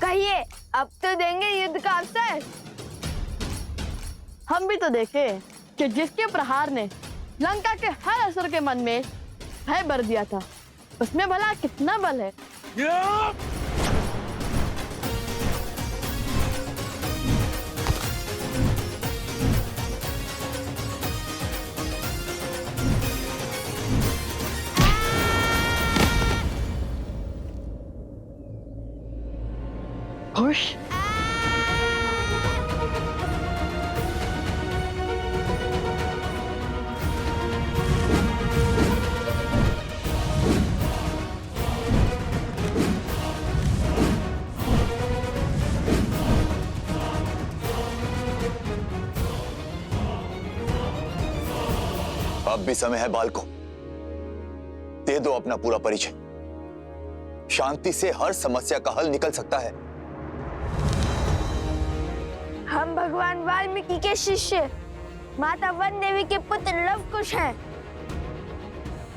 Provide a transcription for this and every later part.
कहिए, अब तो देंगे युद्ध का अवसर। हम भी तो देखे कि जिसके प्रहार ने लंका के हर असुर के मन में भय भर दिया था, उसमें भला कितना बल है। खुश अब भी समय है बालको, दे दो अपना पूरा परिचय। शांति से हर समस्या का हल निकल सकता है। हम भगवान वाल्मीकि के शिष्य माता वन देवी के पुत्र लवकुश हैं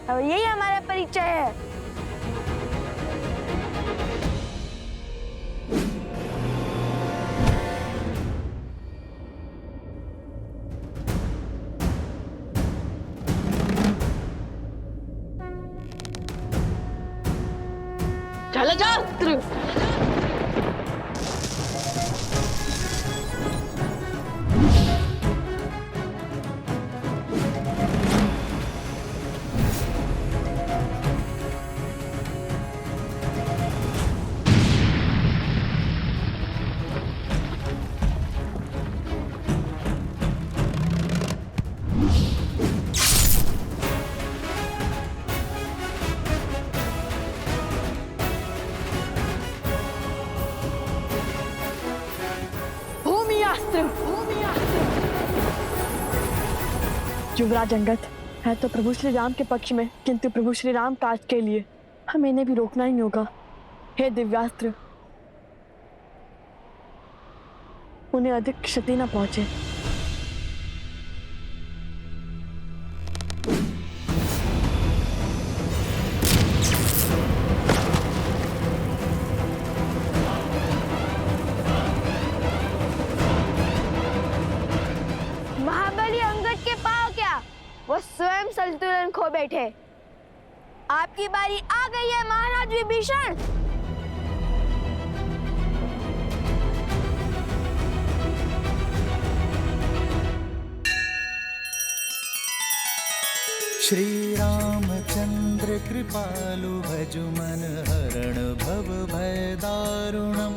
और यही हमारा परिचय है। जलजास्त्र युवराज अंगद है तो प्रभु श्री राम के पक्ष में, किंतु प्रभु श्री राम काज के लिए हमें इन्हें भी रोकना ही होगा। हे दिव्यास्त्र, उन्हें अधिक क्षति न पहुंचे। महाबली अंगद के पांव क्या, वो स्वयं संतुलन खो बैठे। आपकी बारी आ गई है महाराज विभीषण। श्री रामचंद्र कृपालु भजु मन हरण भव भय दारुणम।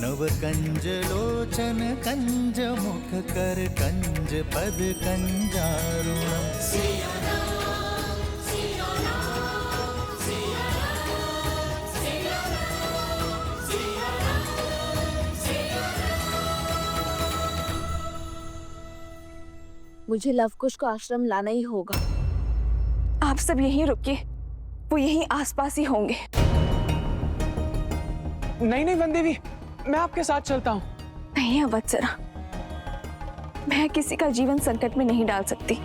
नव कंज लोचन कंज मुख कर कंज पद कंजारुणम। मुझे लवकुश को आश्रम लाना ही होगा। आप सब यहीं रुकिए, वो यहीं आसपास ही होंगे। नहीं नहीं वनदेवी, मैं आपके साथ चलता हूँ। नहीं अवत्सरा, मैं किसी का जीवन संकट में नहीं डाल सकती।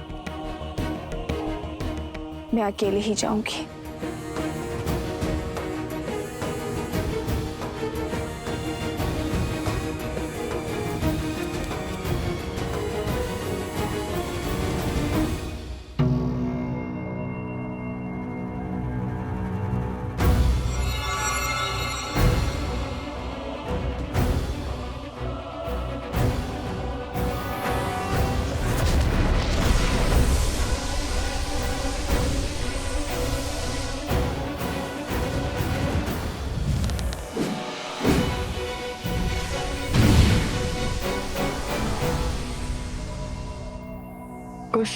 मैं अकेले ही जाऊंगी। कुश,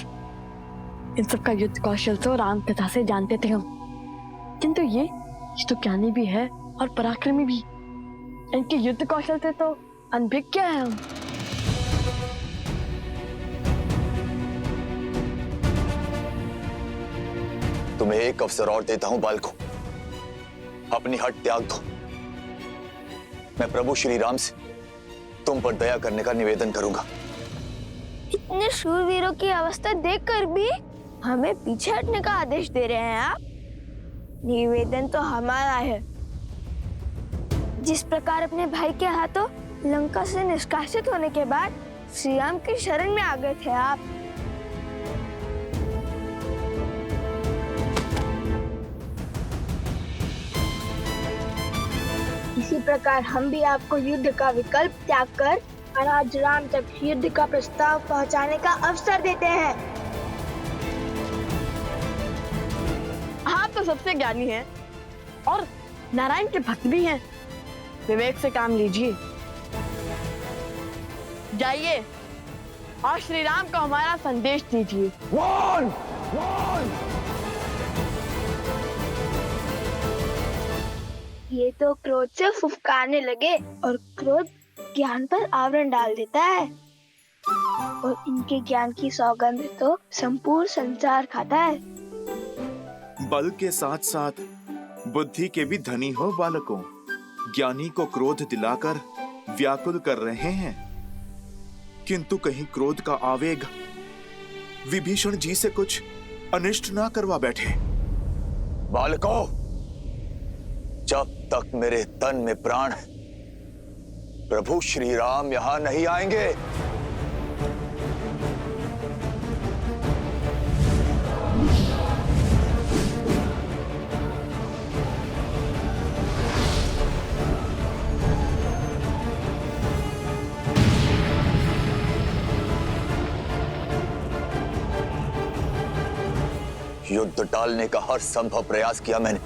इन सब का युद्ध कौशल तो राम कथा से जानते थे हम, किंतु ये तो ज्ञानी भी है और पराक्रमी भी। इनके युद्ध कौशल से तो अनभिज्ञ है हम। तुम्हें एक अवसर और देता हूं बालको, अपनी हट त्याग दो। मैं प्रभु श्री राम से तुम पर दया करने का निवेदन करूंगा। इतने शूरवीरों की अवस्था देखकर भी हमें पीछे हटने का आदेश दे रहे हैं आप? निवेदन तो हमारा है, जिस प्रकार अपने भाई के हाथों लंका से निष्कासित होने के बाद श्री राम की शरण में आ गए थे आप। इसी प्रकार हम भी आपको युद्ध का विकल्प त्याग कर महाराज राम तक युद्ध का प्रस्ताव पहुंचाने का अवसर देते हैं। आप तो सबसे ज्ञानी हैं और नारायण के भक्त भी हैं। विवेक से काम लीजिए। जाइए और श्री राम को हमारा संदेश दीजिए। ये तो क्रोध से फुफकारने लगे और क्रोध ज्ञान पर आवरण डाल देता है और इनके ज्ञान की सौगंध तो संपूर्ण संसार खाता है। बल के साथ साथ बुद्धि के भी धनी हो बालकों। ज्ञानी को क्रोध दिलाकर व्याकुल कर रहे हैं, किंतु कहीं क्रोध का आवेग विभीषण जी से कुछ अनिष्ट ना करवा बैठे। बालकों, जब तक मेरे तन में प्राण है प्रभु श्री राम यहां नहीं आएंगे। युद्ध टालने का हर संभव प्रयास किया मैंने,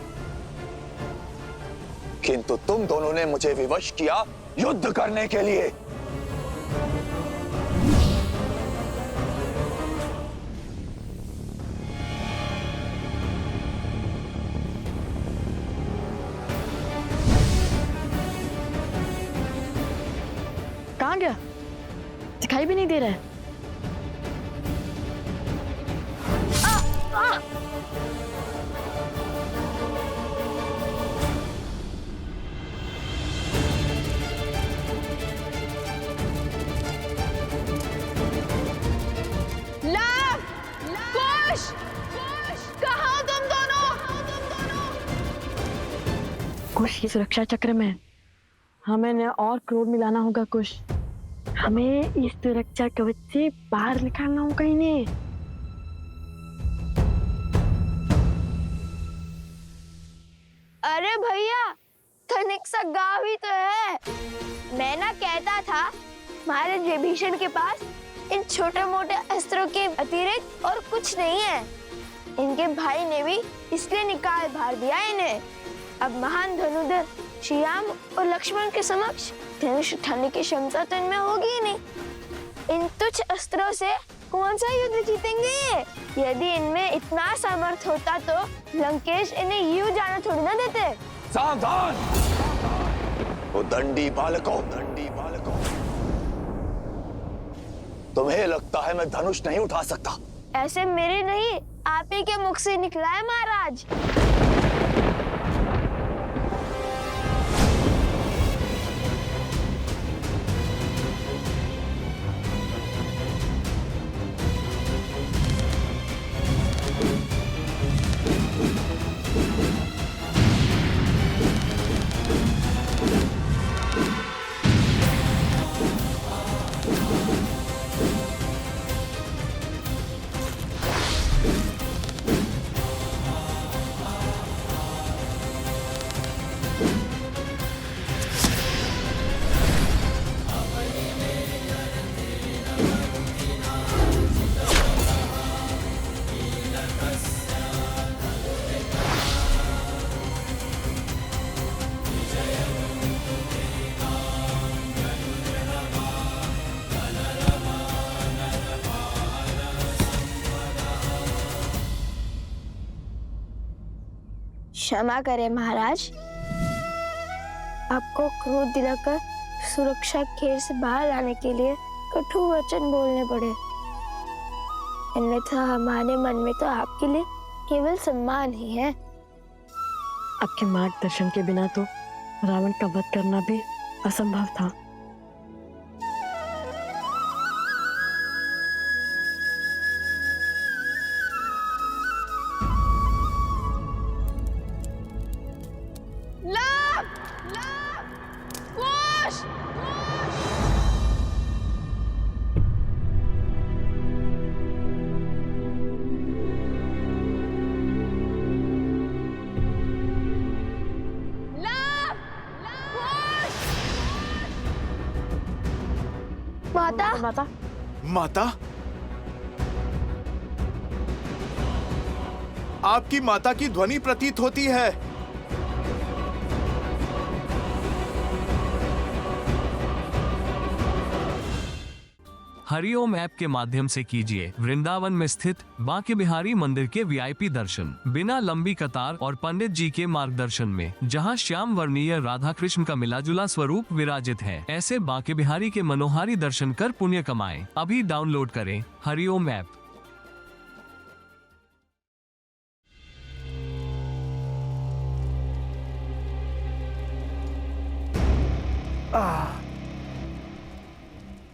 किंतु तुम दोनों ने मुझे विवश किया युद्ध करने के लिए। कहाँ गया? दिखाई भी नहीं दे रहा है। कुश की सुरक्षा चक्र में हमें न और क्रोध मिलाना होगा। कुश, हमें इस सुरक्षा कवच से बाहर निकालना होगा इन्हें। अरे भैया, तनिक सा गाँव ही तो है। मैं ना कहता था महाराज विभीषण के पास इन छोटे मोटे अस्त्रों के अतिरिक्त और कुछ नहीं है। इनके भाई ने भी इसलिए निकाल भार दिया इन्हें। अब महान धनुधर श्री राम और लक्ष्मण के समक्ष धनुष उठाने की क्षमता तो इनमें होगी ही नहीं। इन तुच्छ अस्त्रों से कौन सा युद्ध जीतेंगे? यदि इनमें इतना सामर्थ्य होता तो लंकेश इन्हें यूं जाना थोड़ी ना देते। सावधान! वो दंडी बालकों, दंडी बालकों, तुम्हें लगता है मैं धनुष नहीं उठा सकता? ऐसे मेरे नहीं, आप ही के मुख से निकला है महाराज। क्षमा करें महाराज, आपको क्रोध दिलाकर सुरक्षा घेर से बाहर लाने के लिए कठोर वचन बोलने पड़े। अन्यथा हमारे मन में तो आपके लिए केवल सम्मान ही है। आपके मार्गदर्शन के बिना तो रावण का वध करना भी असंभव था। माता माता माता? आपकी माता की ध्वनि प्रतीत होती है। हरिओम ऐप के माध्यम से कीजिए वृंदावन में स्थित बांके बिहारी मंदिर के वीआईपी दर्शन बिना लंबी कतार और पंडित जी के मार्गदर्शन में, जहां श्याम वर्णीय राधा कृष्ण का मिलाजुला स्वरूप विराजित है। ऐसे बांके बिहारी के मनोहारी दर्शन कर पुण्य कमाएं। अभी डाउनलोड करें हरिओम ऐप।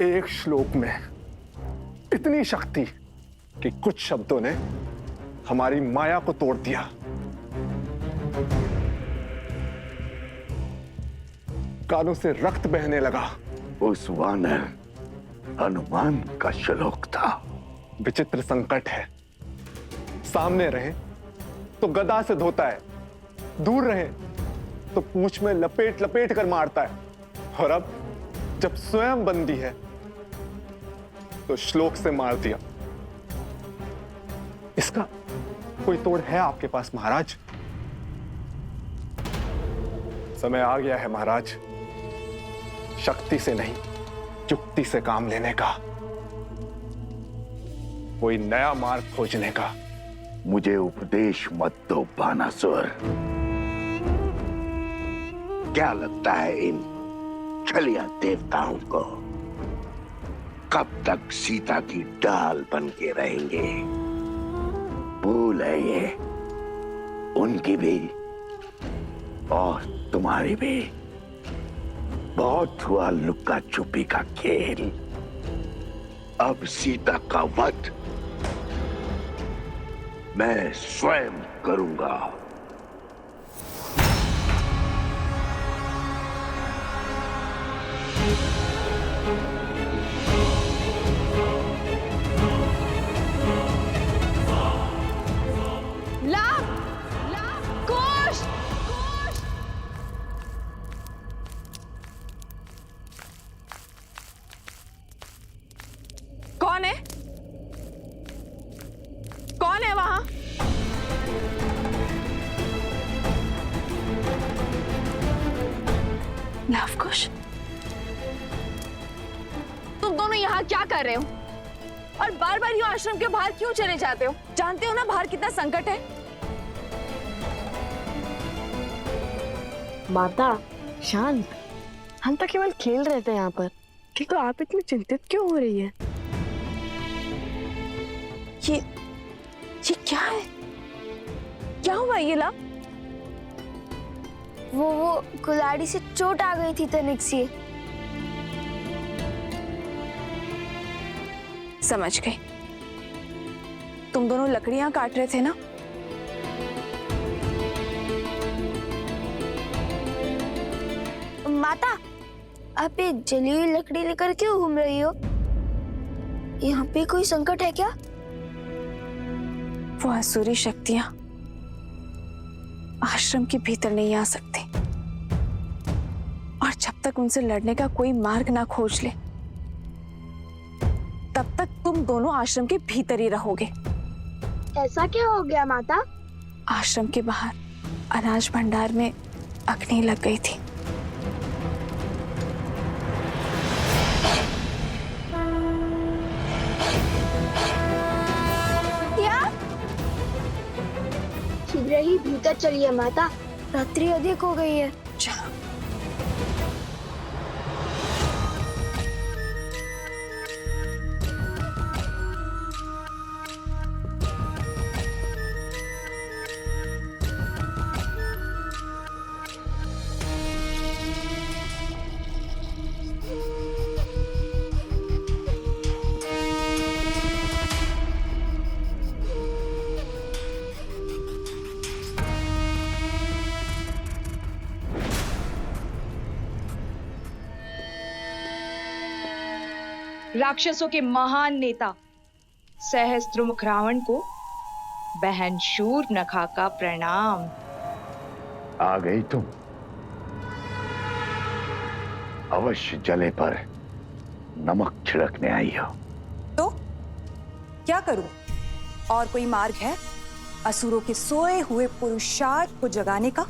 एक श्लोक में इतनी शक्ति कि कुछ शब्दों ने हमारी माया को तोड़ दिया। कानों से रक्त बहने लगा। उस वानर हनुमान का श्लोक था। विचित्र संकट है। सामने रहे तो गदा से धोता है, दूर रहे तो पूंछ में लपेट लपेट कर मारता है, और अब जब स्वयं बंदी है तो श्लोक से मार दिया। इसका कोई तोड़ है आपके पास महाराज? समय आ गया है महाराज, शक्ति से नहीं युक्ति से काम लेने का, कोई नया मार्ग खोजने का। मुझे उपदेश मत दो बानासुर। क्या लगता है इन छलिया देवताओं को कब तक सीता की डाल बन के रहेंगे? भूल है ये उनकी भी और तुम्हारी भी। बहुत हुआ लुक्का छुपी का खेल, अब सीता का वध मैं स्वयं करूंगा। कौन है? कौन है वहां? लवकुश, तुम दोनों यहाँ क्या कर रहे हो? और बार बार यूं आश्रम के बाहर क्यों चले जाते हो? जानते हो ना बाहर कितना संकट है। माता शांत, हम तो केवल खेल रहे थे यहाँ पर, ठीक तो आप इतनी चिंतित क्यों हो रही है? ये क्या है? क्या हुआ ये ला? वो कुल्हाड़ी से चोट आ गई थी तनिक सी। समझ गई, तुम दोनों लकड़ियां काट रहे थे ना? माता, आप ये जली हुई लकड़ी लेकर क्यों घूम रही हो? यहाँ पे कोई संकट है क्या? वो असुरी शक्तियां आश्रम के भीतर नहीं आ सकती, और जब तक उनसे लड़ने का कोई मार्ग ना खोज ले तब तक तुम दोनों आश्रम के भीतर ही रहोगे। ऐसा क्या हो गया माता? आश्रम के बाहर अनाज भंडार में अग्नि लग गई थी। शीघ्र ही भीतर चलिए माता, रात्रि अधिक हो गई है। चलो। राक्षसों के महान नेता सहस्त्रमुख रावण को बहन शूर्पणखा का प्रणाम। आ गई तुम। अवश्य जले पर नमक छिड़कने आई हो। तो क्या करूं? और कोई मार्ग है असुरों के सोए हुए पुरुषार्थ को जगाने का?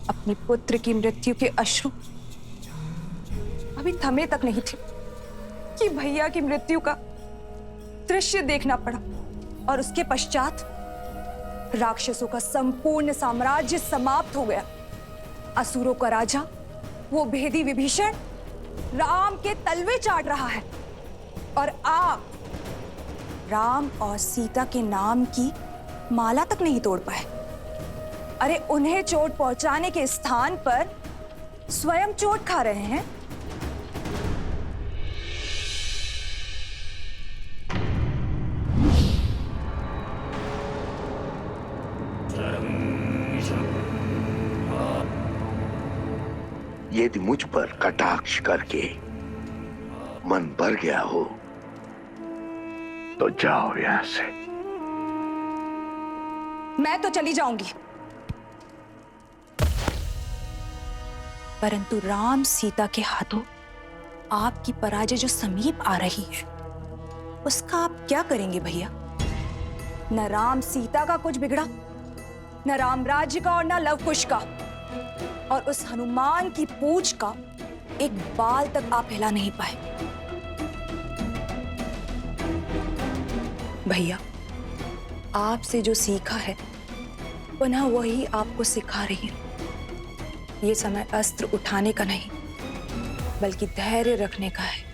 अपने पुत्र की मृत्यु के अश्रु अभी थमे तक नहीं थे कि भैया की मृत्यु का दृश्य देखना पड़ा, और उसके पश्चात राक्षसों का संपूर्ण साम्राज्य समाप्त हो गया। असुरों का राजा वो भेदी विभीषण राम के तलवे चाट रहा है, और आप राम और सीता के नाम की माला तक नहीं तोड़ पाए। अरे उन्हें चोट पहुंचाने के स्थान पर स्वयं चोट खा रहे हैं। यदि मुझ पर कटाक्ष करके मन भर गया हो तो जाओ यहां से। मैं तो चली जाऊंगी, परंतु राम सीता के हाथों आपकी पराजय जो समीप आ रही है, उसका आप क्या करेंगे भैया? न राम सीता का कुछ बिगड़ा, न राम राज्य का और न लव कुश का, और उस हनुमान की पूंछ का एक बाल तक आप हिला नहीं पाए। भैया, आपसे जो सीखा है पुनः वही आपको सिखा रही हूं। ये समय अस्त्र उठाने का नहीं, बल्कि धैर्य रखने का है।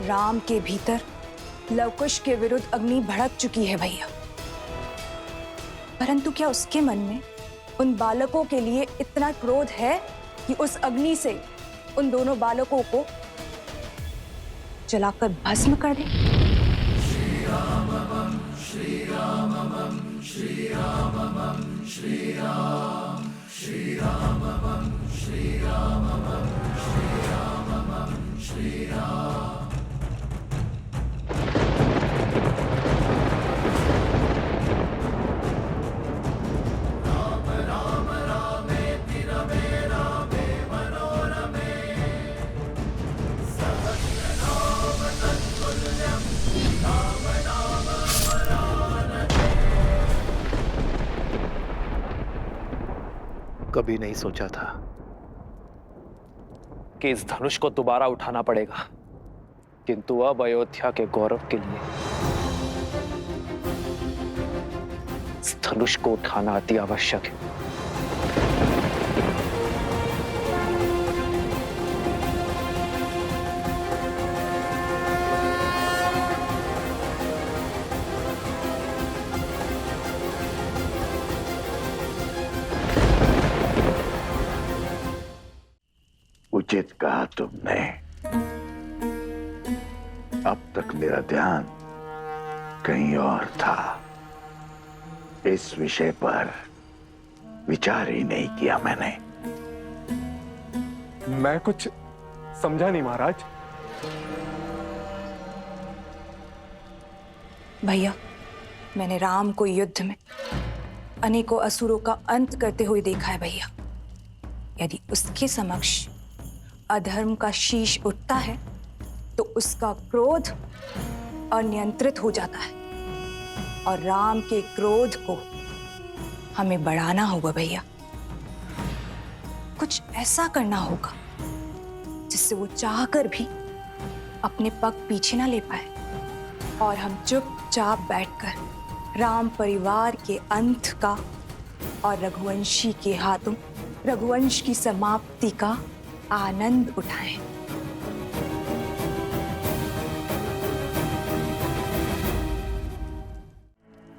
राम के भीतर लवकुश के विरुद्ध अग्नि भड़क चुकी है भैया, परंतु क्या उसके मन में उन बालकों के लिए इतना क्रोध है कि उस अग्नि से उन दोनों बालकों को जलाकर भस्म कर दे? श्री राम श्री राम श्री राम श्री राम श्री राम श्री राम श्री राम श्री राम। कभी नहीं सोचा था कि इस धनुष को दोबारा उठाना पड़ेगा, किंतु अब अयोध्या के गौरव के लिए इस धनुष को उठाना अति आवश्यक है। उचित कहा तुमने। अब तक मेरा ध्यान कहीं और था, इस विषय पर विचार ही नहीं किया मैंने। मैं कुछ समझा नहीं महाराज। भैया, मैंने राम को युद्ध में अनेकों असुरों का अंत करते हुए देखा है भैया। यदि उसके समक्ष अधर्म का शीश उठता है तो उसका क्रोध अनियंत्रित हो जाता है, और राम के क्रोध को हमें बढ़ाना होगा भैया। कुछ ऐसा करना होगा जिससे वो चाहकर भी अपने पग पीछे ना ले पाए, और हम चुपचाप बैठकर राम परिवार के अंत का और रघुवंशी के हाथों रघुवंश की समाप्ति का आनंद उठाएं।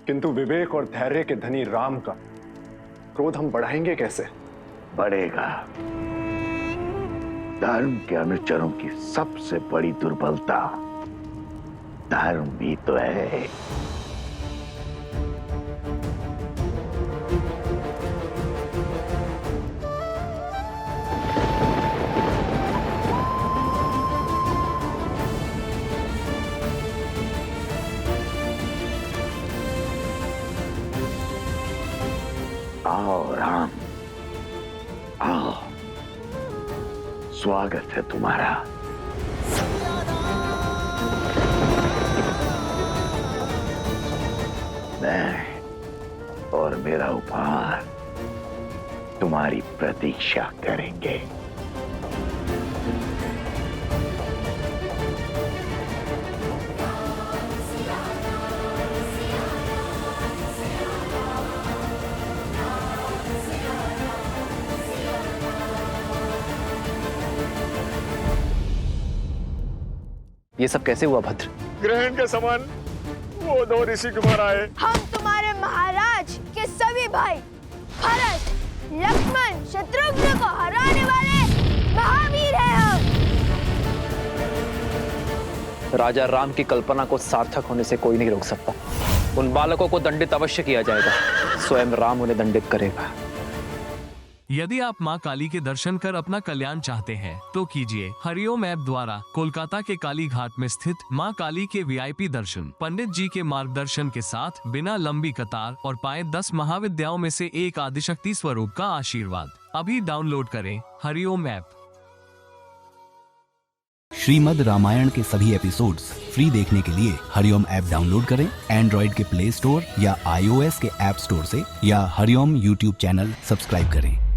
किंतु विवेक और धैर्य के धनी राम का क्रोध हम बढ़ाएंगे कैसे? बढ़ेगा। धर्म के अनुचरों की सबसे बड़ी दुर्बलता धर्म भी तो है। आओ राम, आओ, स्वागत है तुम्हारा। मैं और मेरा उपहार तुम्हारी प्रतीक्षा करेंगे। ये सब कैसे हुआ भद्र? ग्रहण के समान वो दो ऋषि कुमार आए। हम तुम्हारे महाराज के सभी भाई भरत, लक्ष्मण, शत्रुघ्न को हराने वाले महावीर हैं हम। राजा राम की कल्पना को सार्थक होने से कोई नहीं रोक सकता। उन बालकों को दंडित अवश्य किया जाएगा। स्वयं राम उन्हें दंडित करेगा। यदि आप मां काली के दर्शन कर अपना कल्याण चाहते हैं तो कीजिए हरिओम ऐप द्वारा कोलकाता के काली घाट में स्थित मां काली के वीआईपी दर्शन, पंडित जी के मार्गदर्शन के साथ, बिना लंबी कतार और पाए 10 महाविद्याओं में से एक आदिशक्ति स्वरूप का आशीर्वाद। अभी डाउनलोड करें हरिओम ऐप। श्रीमद् रामायण के सभी एपिसोड्स फ्री देखने के लिए हरिओम ऐप डाउनलोड करें एंड्रॉइड के प्ले स्टोर या iOS के ऐप स्टोर से, या हरिओम यूट्यूब चैनल सब्सक्राइब करें।